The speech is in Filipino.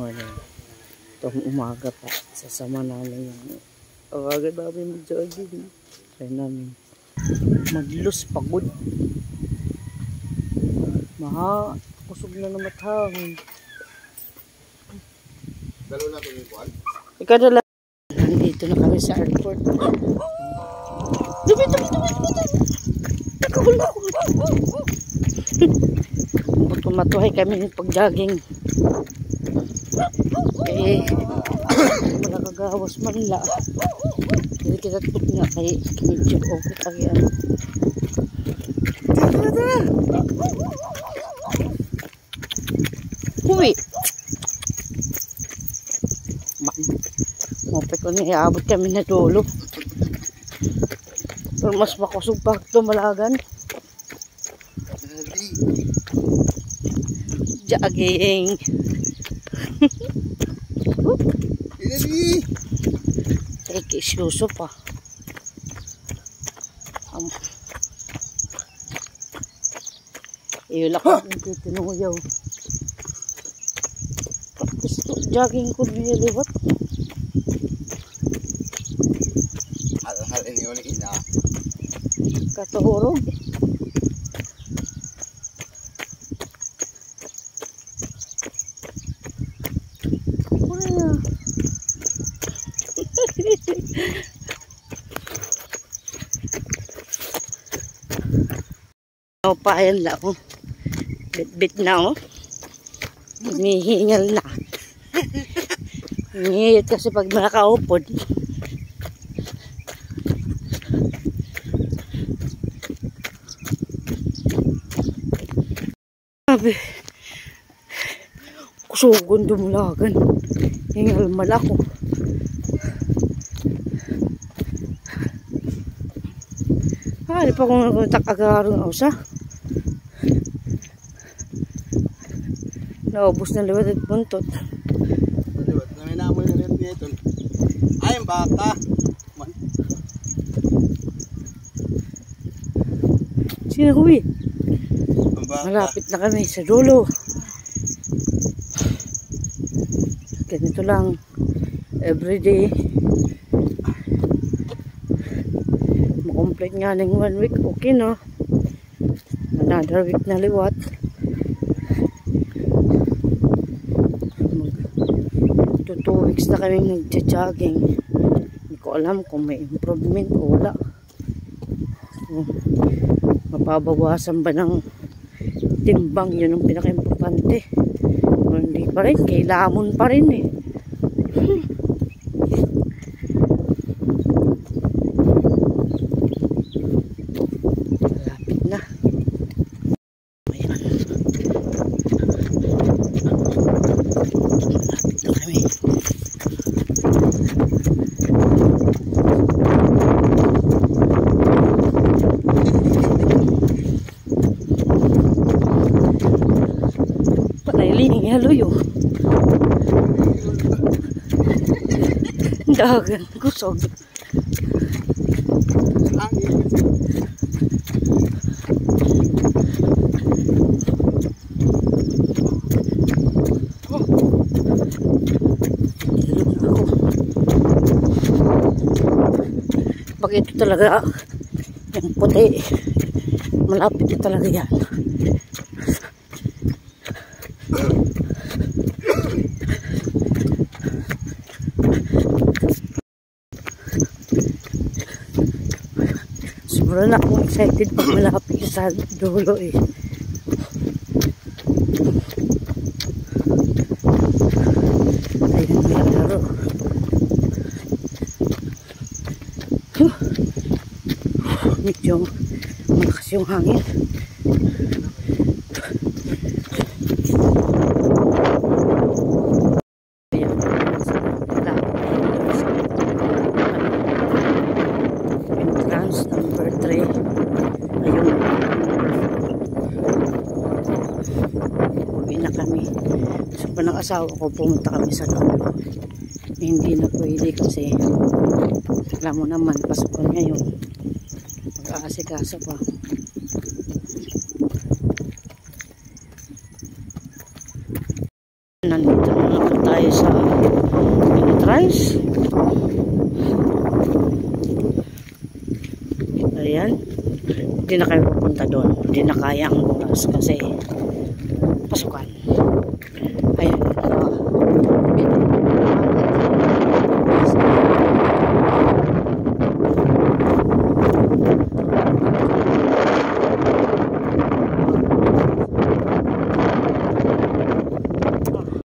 morning. Itong umaga pa. Sasama namin yung umaga namin mag-jogging. Try namin mag-lose pagod. Kusog na naman hangin. Dalo na ito yung kuwan? Ikaw na lang. Nandito na kami sa airport. Dumi! Nakahula ko. Tumatuhay kami ng pag-jogging. Wala kagawas man la. Hindi kita tut nga kay medyo okay kagyan. Huwi! Mopay ko na iabot kami na dulo. Pero mas makusog pa ito malagan. Jogging. Take isuso pa. Iyulak ko yung tinuyaw. Jogging ko niliwat. Hal ini ulit ina. Katuhurog. Pa ayan lang ako. Bit na oh. Hinihingal na. Ngiyot kasi pag nakaupod. Sabi. Kusugon dumulagan. Hingal malako. Di pa kung takagaroon ako sa. Naubos na liwat at buntot. Liwat na may namoy na liwat nito. Ay, ang baka. Sino huwi? Ang baka. Malapit na kami sa dulo. Ganito lang. Everyday. Makomplete nga ng 1 week. Okay no? Another week na liwat. 2 weeks na kami nagja-jogging. Hindi ko alam kung may improvement o wala. Mapabawasan ba ng timbang? Yun ang pinaka-importante. Kung hindi pa rin, kailangan pa rin eh. Malapit na. Ayan. Malapit na kami. Panailing haluyo. Dagan kusog. Pag ito talaga yung puti, malapit na talaga yan. Sobrang na akong excited pag malapit sa dulo eh. Ayun na laro. Medyo malakas yung hangin. Entrance number 3. Ayun. Uwi na kami. So pa ng asawa ko, pumunta kami sa dulo. Hindi na pwede kasi alam mo naman, pasukan ngayon. Mag-aasikaso pa. Nandito na naman tayo tayo sa entrance. Ayan. Hindi na kayo pupunta doon. Hindi na kaya ang oras kasi pasukan.